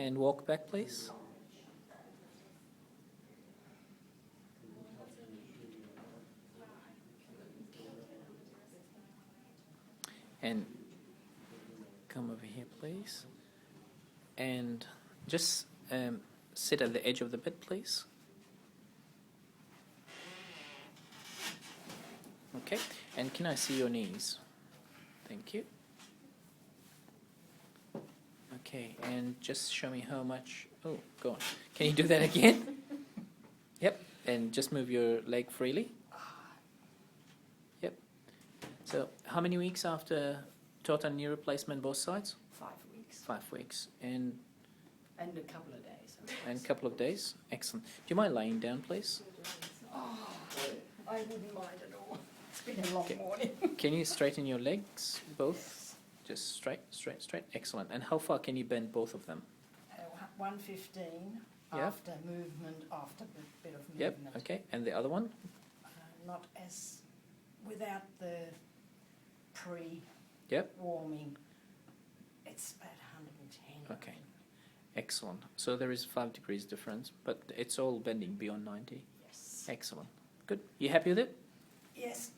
And walk back, please. And come over here, please. And just sit at the edge of the bed, please. Okay, and can I see your knees? Thank you. Okay, and just show me how much. Oh, go on. Can you do that again? Yep, and just move your leg freely. Yep. So, how many weeks after total knee replacement, both sides? 5 weeks. 5 weeks. And a couple of days. And a couple of days? Excellent. Do you mind lying down, please? Oh, I wouldn't mind at all. It's been a long morning. Can you straighten your legs, both? Just straight, straight, straight. Excellent. And how far can you bend both of them? 115 after movement, after a bit of movement. Yep, okay. And the other one? Not as, without the Yep. warming, it's about 110. Okay. Excellent. So there is 5 degrees difference, but it's all bending beyond 90. Yes. Excellent. Good. You happy with it? Yes.